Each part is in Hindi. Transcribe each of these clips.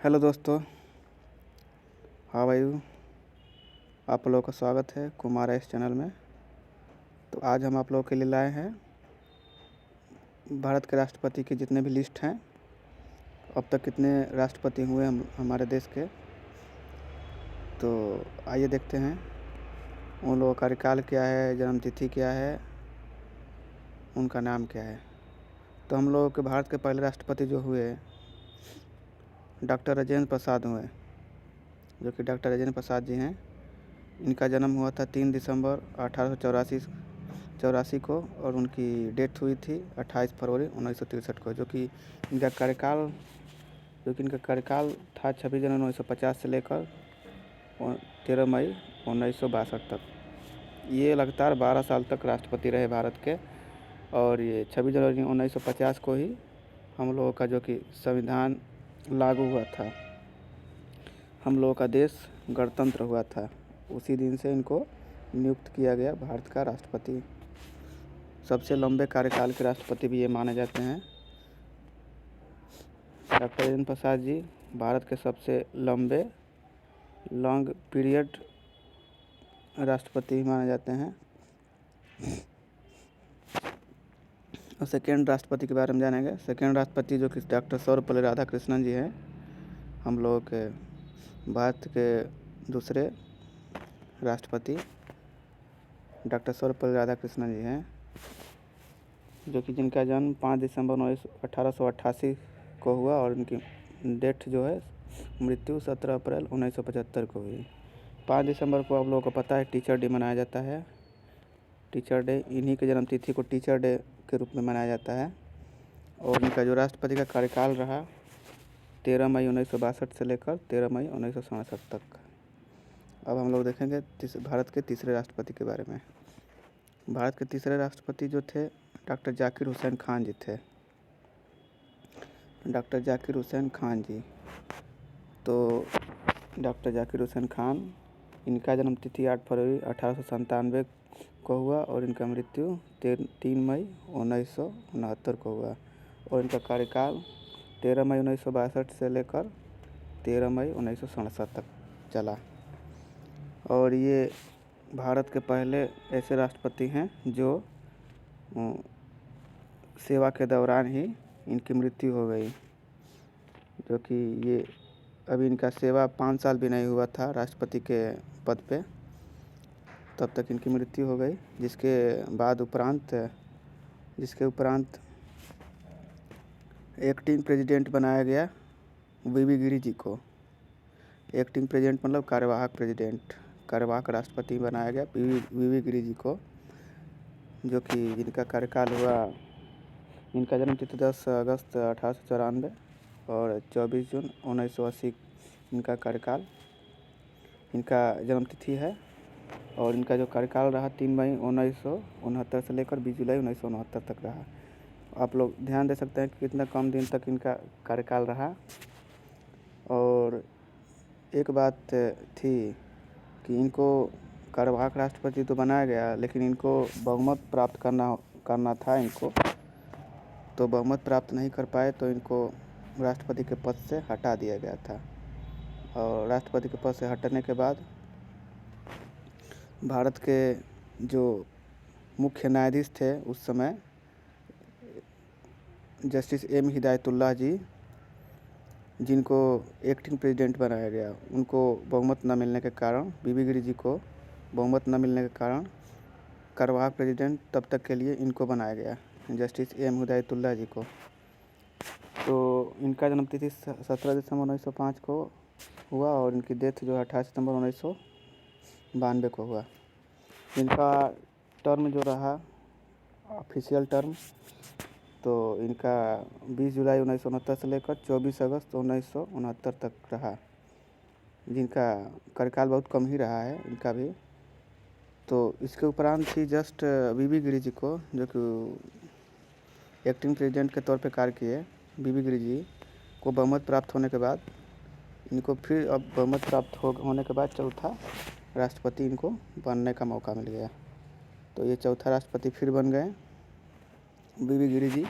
हेलो दोस्तों, हाउ आर यू। आप लोगों का स्वागत है कुमारा इस चैनल में। तो आज हम आप लोगों के लिए लाए हैं भारत के राष्ट्रपति की जितने भी लिस्ट हैं, अब तक कितने राष्ट्रपति हुए हमारे देश के। तो आइए देखते हैं उन लोगों का कार्यकाल क्या है, जन्मतिथि क्या है, उनका नाम क्या है। तो हम लोगों के भारत के पहले राष्ट्रपति जो हुए डॉक्टर राजेंद्र प्रसाद हुए, जो कि डॉक्टर राजेंद्र प्रसाद जी हैं। इनका जन्म हुआ था 3 दिसंबर 1884 को और उनकी डेथ हुई थी 28 फरवरी 1963 को। जो कि इनका कार्यकाल था 26 जनवरी 1950 से लेकर 13 मई 1962 तक। ये लगातार 12 साल तक राष्ट्रपति रहे भारत के। और ये 26 जनवरी 1950 को ही हम लोगों का जो कि संविधान लागू हुआ था, हम लोगों का देश गणतंत्र हुआ था। उसी दिन से इनको नियुक्त किया गया भारत का राष्ट्रपति। सबसे लंबे कार्यकाल के राष्ट्रपति भी ये माने जाते हैं। डॉक्टर राजेंद्र प्रसाद जी भारत के सबसे लॉन्ग पीरियड राष्ट्रपति माने जाते हैं। और सेकेंड राष्ट्रपति के बारे में जानेंगे। सेकेंड राष्ट्रपति जो कि डॉक्टर सर्वपल्ली राधाकृष्णन जी हैं, हम लोगों के भारत के दूसरे राष्ट्रपति डॉक्टर सर्वपल्ली राधाकृष्णन जी हैं, जो कि जिनका जन्म 5 दिसंबर 1888 को हुआ और इनकी डेट जो है मृत्यु 17 अप्रैल 1975 को हुई। 5 दिसंबर को आप लोगों को पता है टीचर डे मनाया जाता है। टीचर डे, इन्हीं के जन्मतिथि को टीचर डे के रूप में मनाया जाता है। और इनका जो राष्ट्रपति का कार्यकाल रहा 13 मई 1962 से लेकर 13 मई 1967 तक। अब हम लोग देखेंगे भारत के तीसरे राष्ट्रपति के बारे में। भारत के तीसरे राष्ट्रपति जो थे डॉक्टर जाकिर हुसैन खान जी थे। डॉक्टर जाकिर हुसैन खान जी, तो डॉक्टर जाकिर हुसैन खान, इनका जन्मतिथि 8 फरवरी 1897 को हुआ और इनका मृत्यु 3 मई 1969 को हुआ। और इनका कार्यकाल 13 मई 1962 से लेकर 13 मई 1967 तक चला। और ये भारत के पहले ऐसे राष्ट्रपति हैं जो सेवा के दौरान ही इनकी मृत्यु हो गई। जो कि ये अभी इनका सेवा 5 साल भी नहीं हुआ था राष्ट्रपति के पद पे, तब तक इनकी मृत्यु हो गई। जिसके उपरांत एक्टिंग प्रेसिडेंट बनाया गया वीवी गिरी जी को। एक्टिंग प्रेसिडेंट मतलब कार्यवाहक राष्ट्रपति बनाया गया वीवी गिरी जी को, जो कि जिनका कार्यकाल हुआ, इनका जन्मतिथि 10 अगस्त 1894 और 24 जून 1980 इनका जन्मतिथि है। और इनका जो कार्यकाल रहा 3 मई 1969 से लेकर 20 जुलाई 1969 तक रहा। आप लोग ध्यान दे सकते हैं कि कितना कम दिन तक इनका कार्यकाल रहा। और एक बात थी कि इनको कार्यवाहक राष्ट्रपति तो बनाया गया, लेकिन इनको बहुमत प्राप्त करना था इनको, तो बहुमत प्राप्त नहीं कर पाए तो इनको राष्ट्रपति के पद से हटा दिया गया था। और राष्ट्रपति के पद से हटने के बाद भारत के जो मुख्य न्यायाधीश थे उस समय, जस्टिस एम हिदायतुल्लाह जी, जिनको एक्टिंग प्रेसिडेंट बनाया गया, उनको बहुमत न मिलने के कारण, बीबी गिरी जी को बहुमत न मिलने के कारण कार्यवाहक प्रेसिडेंट तब तक के लिए इनको बनाया गया, जस्टिस एम हिदायतुल्लाह जी को। तो इनका जन्मतिथि 17 दिसंबर 1905 को हुआ और इनकी डेथ जो है 28 सितंबर 1992 को हुआ। इनका टर्म जो रहा ऑफिशियल टर्म, तो इनका 20 जुलाई 1969 से लेकर 24 अगस्त 1969 तक रहा। जिनका कार्यकाल बहुत कम ही रहा है इनका भी। तो इसके उपरांत ही जस्ट बीबी गिरी जी को, जो कि एक्टिंग प्रेसिडेंट के तौर पे कार्य किए, बीबी गिरी जी को बहुमत प्राप्त होने के बाद इनको फिर अब बहुमत प्राप्त होने के बाद चौथा राष्ट्रपति इनको बनने का मौका मिल गया। तो ये चौथा राष्ट्रपति फिर बन गए बीबी गिरी जी।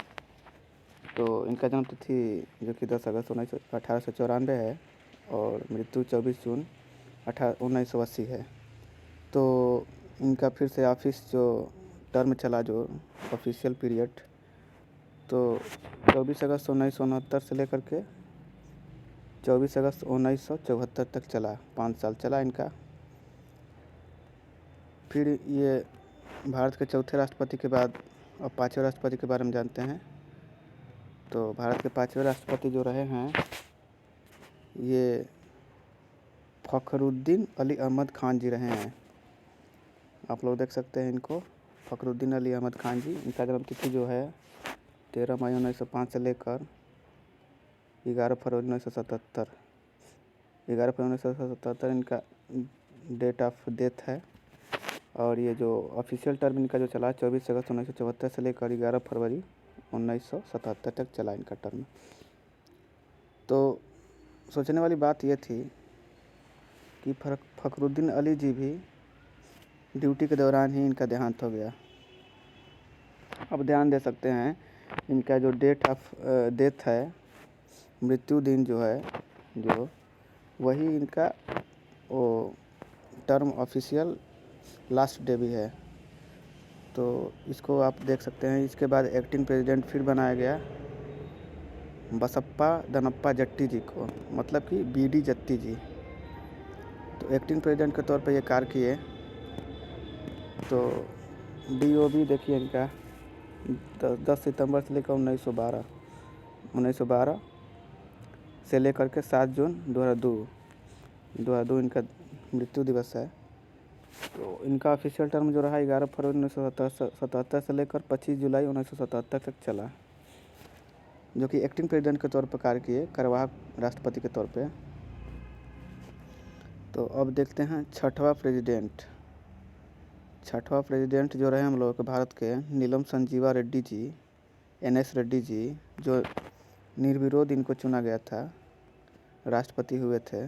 तो इनका जन्म तिथि जो कि 10 अगस्त 1894 है और मृत्यु 24 जून 1980 है। तो इनका फिर से ऑफिस जो टर्म चला, जो ऑफिशियल पीरियड, तो 24 अगस्त 1969 से लेकर के 24 अगस्त 1974 तक चला, 5 साल चला इनका। फिर ये भारत के चौथे राष्ट्रपति के बाद अब 5वें राष्ट्रपति के बारे में जानते हैं। तो भारत के 5वें राष्ट्रपति जो रहे हैं ये फ़खरुद्दीन अली अहमद खान जी रहे हैं। आप लोग देख सकते हैं इनको, फ़खरुद्दीन अली अहमद खान जी। इनका जन्म तिथि जो है 13 मई 1905 से लेकर 11 फरवरी 1977, 11 फरवरी 1977 इनका डेट ऑफ डेथ है। और ये जो ऑफिशियल टर्म इनका जो चला 24 अगस्त 1974 से लेकर 11 फरवरी 1977 तक चला इनका टर्म। तो सोचने वाली बात ये थी कि फ़खरुद्दीन अली जी भी ड्यूटी के दौरान ही इनका देहांत हो गया। अब ध्यान दे सकते हैं इनका जो डेट ऑफ डेथ है, मृत्यु दिन जो है, जो वही इनका वो टर्म ऑफिशियल लास्ट डे भी है। तो इसको आप देख सकते हैं। इसके बाद एक्टिंग प्रेसिडेंट फिर बनाया गया बसप्पा दनप्पा जट्टी जी को, मतलब कि बीडी जत्ती जी। तो एक्टिंग प्रेसिडेंट के तौर पे ये कार्य किए। तो DOB देखिए इनका 10 सितंबर से लेकर 1912 से लेकर के 7 जून 2002 इनका मृत्यु दिवस है। तो इनका ऑफिशियल टर्म जो रहा 11 फरवरी 1977 से लेकर 25 जुलाई 1977 तक चला, जो कि एक्टिंग प्रेसिडेंट के तौर पर कार्य किए, कार्यवाहक राष्ट्रपति के तौर पे। तो अब देखते हैं छठवां प्रेसिडेंट जो रहे हम लोग के भारत के, नीलम संजीवा रेड्डी जी, NS रेड्डी जी, जो निर्विरोध इनको चुना गया था, राष्ट्रपति हुए थे।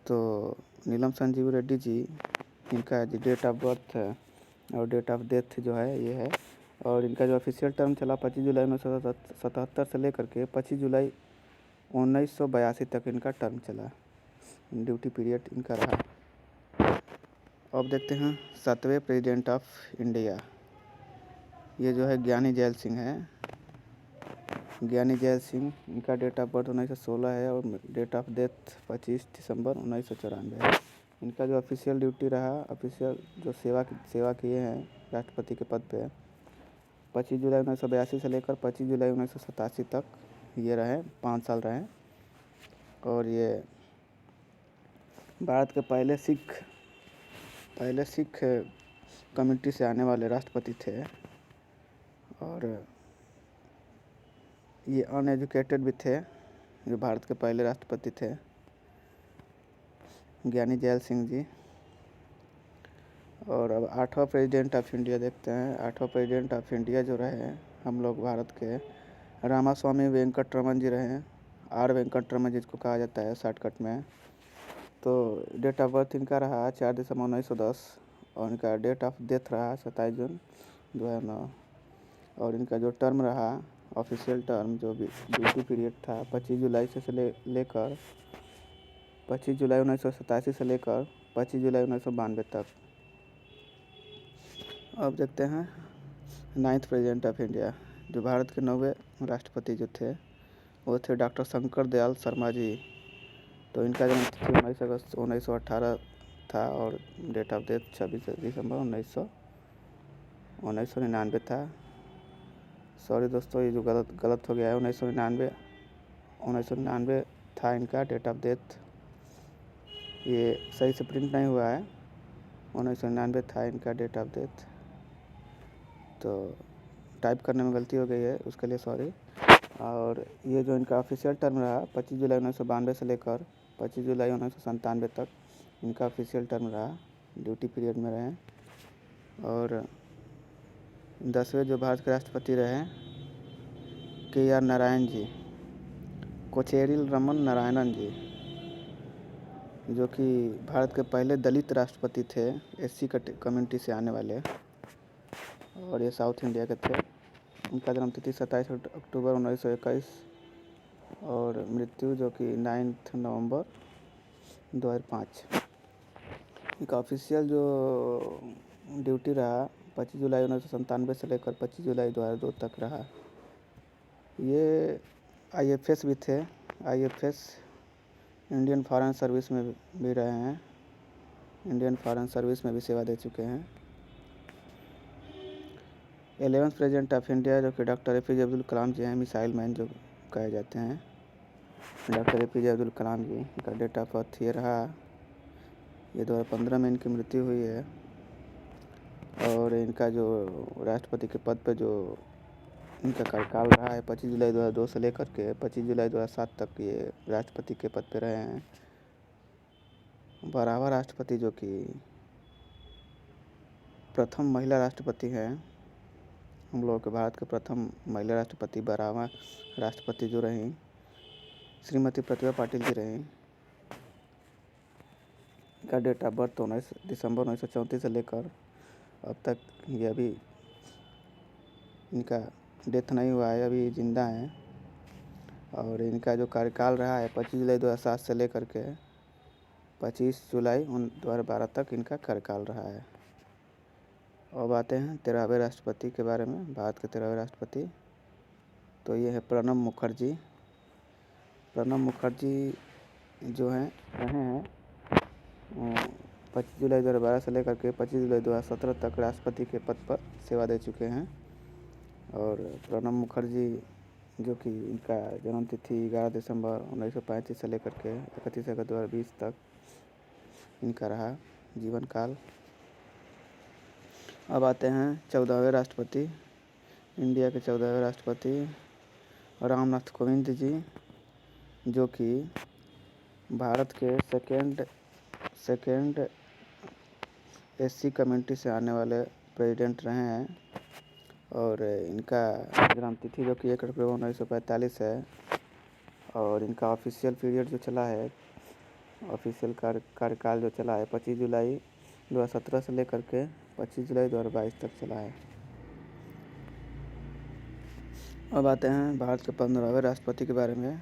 तो नीलम संजीव रेड्डी जी, इनका डेट ऑफ बर्थ है और डेट ऑफ डेथ जो है ये है। और इनका जो ऑफिशियल टर्म चला 25 जुलाई 1977 से लेकर के 25 जुलाई 1982 तक इनका टर्म चला, ड्यूटी पीरियड इनका रहा। अब देखते हैं 7वें प्रेसिडेंट ऑफ इंडिया। ये जो है ज्ञानी जैल सिंह है। ज्ञानी जैल सिंह, इनका डेट ऑफ बर्थ 1916 है और डेट ऑफ डेथ 25 दिसंबर 1994 है। इनका जो ऑफिशियल ड्यूटी रहा, ऑफिशियल जो सेवा किए हैं राष्ट्रपति के पद पे, 25 जुलाई 1982 से लेकर 25 जुलाई 1987 तक ये रहे, 5 साल रहे। और ये भारत के पहले सिख कम्युनिटी से आने वाले राष्ट्रपति थे। और ये अनएजुकेटेड भी थे, जो भारत के पहले राष्ट्रपति थे, ज्ञानी जैल सिंह जी। और अब 8वां प्रेसिडेंट ऑफ इंडिया देखते हैं। 8वां प्रेसिडेंट ऑफ इंडिया जो रहे हम लोग भारत के, रामास्वामी वेंकटरमन जी रहे हैं, R वेंकटरमन जिसको कहा जाता है शॉर्टकट में। तो डेट ऑफ बर्थ इनका रहा 4 दिसंबर 1910 और इनका डेट ऑफ डेथ रहा 27 जून 2009। और इनका जो टर्म रहा, ऑफिशियल टर्म जो भी ड्यूटी पीरियड था 25 जुलाई से लेकर 25 जुलाई 1987 से लेकर 25 जुलाई 1992 तक। अब देखते हैं 9th प्रेसिडेंट ऑफ इंडिया। जो भारत के 9वें राष्ट्रपति जो थे वो थे डॉक्टर शंकर दयाल शर्मा जी। तो इनका जन्म तिथि 19 अगस्त 1918 था और डेट ऑफ डेथ 26 दिसंबर 1999 था। सॉरी दोस्तों, ये जो गलत हो गया है, 1999 था इनका डेट ऑफ डेथ। ये सही से प्रिंट नहीं हुआ है, 1999 था इनका डेट ऑफ डेथ। तो टाइप करने में गलती हो गई है, उसके लिए सॉरी। और ये जो इनका ऑफिशियल टर्म रहा 25 जुलाई 1992 से लेकर 25 जुलाई 1997 तक इनका ऑफिशियल टर्म रहा, ड्यूटी पीरियड में रहे। और 10वें जो भारत के राष्ट्रपति रहे KR नारायण जी, कोचेरिल रमन नारायणन जी, जो कि भारत के पहले दलित राष्ट्रपति थे, SC कम्युनिटी से आने वाले, और ये साउथ इंडिया के थे। इनका जन्म तिथि 27 अक्टूबर 1921 और मृत्यु जो कि 9 नवंबर 2005। इनका ऑफिशियल जो ड्यूटी रहा 25 जुलाई 1997 से लेकर 25 जुलाई 2002 तक रहा। ये IFS भी थे, IFS इंडियन फॉरेन सर्विस में भी रहे हैं, इंडियन फॉरेन सर्विस में भी सेवा दे चुके हैं। 11th प्रेसिडेंट ऑफ इंडिया जो कि डॉक्टर APJ अब्दुल कलाम जी हैं, मिसाइल मैन जो कहे जाते हैं, डॉक्टर APJ अब्दुल कलाम जी का डेट ऑफ बर्थ ये रहा। ये 2015 में इनकी मृत्यु हुई है। और इनका जो राष्ट्रपति के पद पर जो इनका कार्यकाल रहा है 25 जुलाई 2002 से लेकर के 25 जुलाई 2007 तक ये राष्ट्रपति के पद पर रहे हैं। 12वां राष्ट्रपति जो कि प्रथम महिला राष्ट्रपति हैं, हम लोगों के भारत के प्रथम महिला राष्ट्रपति 12वां राष्ट्रपति जो रहीं श्रीमती प्रतिभा पाटिल जी रहीं। इनका डेट ऑफ बर्थ 19 दिसंबर 1934 से लेकर अब तक ये अभी इनका डेथ नहीं हुआ है, अभी जिंदा हैं। और इनका जो कार्यकाल रहा है 25 जुलाई 2007 से लेकर के 25 जुलाई 2012 तक इनका कार्यकाल रहा है। अब आते हैं 13वें राष्ट्रपति के बारे में, भारत के 13वें राष्ट्रपति। तो ये है प्रणब मुखर्जी। प्रणब मुखर्जी जो हैं रहे हैं 25 जुलाई 2012 से लेकर के 25 जुलाई 2017 तक राष्ट्रपति के पद पर सेवा दे चुके हैं। और प्रणब मुखर्जी जो कि इनका जन्म तिथि 11 दिसंबर 1935 से लेकर के 31 अगस्त 2020 तक इनका रहा जीवन काल। अब आते हैं 14वें राष्ट्रपति, इंडिया के 14वें राष्ट्रपति रामनाथ कोविंद जी, जो कि भारत के सेकेंड SC कम्युनिटी से आने वाले प्रेसिडेंट रहे हैं। और इनका जन्म तिथि जो कि 1 अक्टूबर 1945 है। और इनका ऑफिशियल पीरियड जो चला है, ऑफिशियल कार्यकाल जो चला है 25 जुलाई 2017 से लेकर के 25 जुलाई 2022 तक चला है। अब आते हैं भारत के 15वें राष्ट्रपति के बारे में,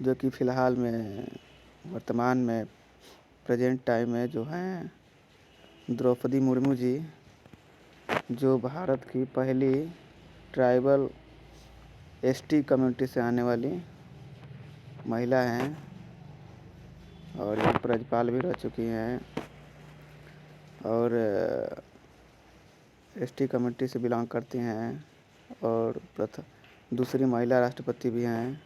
जो कि फ़िलहाल में वर्तमान में प्रेजेंट टाइम में जो हैं द्रौपदी मुर्मू जी, जो भारत की पहली ट्राइबल ST कम्युनिटी से आने वाली महिला हैं। और ये राज्यपाल भी रह चुकी हैं और ST कम्युनिटी से बिलोंग करती हैं। और दूसरी महिला राष्ट्रपति भी हैं।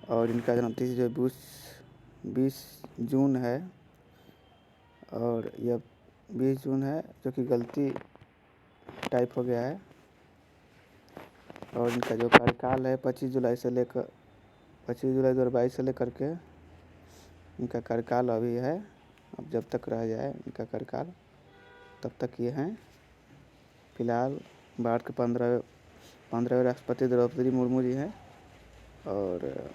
और इनका जन्म तिथि जो 20 जून है। और यह 20 जून है जो कि गलती टाइप हो गया है। और इनका जो कार्यकाल है 25 जुलाई 2022 से लेकर के इनका कार्यकाल अभी है। अब जब तक रह जाए इनका कार्यकाल तब तक ये हैं। फिलहाल भारत के 15वें राष्ट्रपति द्रौपदी मुर्मू जी हैं। और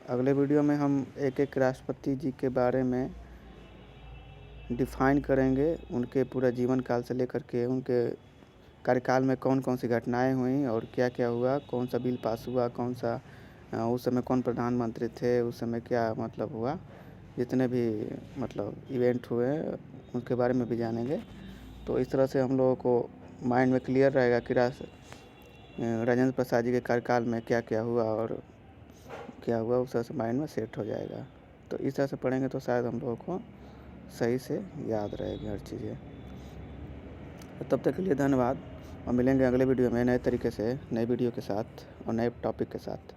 अगले वीडियो में हम एक राष्ट्रपति जी के बारे में डिफ़ाइन करेंगे, उनके पूरा जीवन काल से लेकर के उनके कार्यकाल में कौन कौन सी घटनाएं हुई और क्या क्या हुआ, कौन सा बिल पास हुआ, कौन सा उस समय कौन प्रधानमंत्री थे, उस समय क्या मतलब हुआ, जितने भी मतलब इवेंट हुए उनके बारे में भी जानेंगे। तो इस तरह से हम लोगों को माइंड में क्लियर रहेगा कि राजेंद्र प्रसाद जी के कार्यकाल में क्या क्या हुआ और क्या हुआ, उस तरह से माइंड में सेट हो जाएगा। तो इस तरह से पढ़ेंगे तो शायद हम लोगों को सही से याद रहेगी हर चीज़ें। तब तक के लिए धन्यवाद और मिलेंगे अगले वीडियो में नए तरीके से, नए वीडियो के साथ और नए टॉपिक के साथ।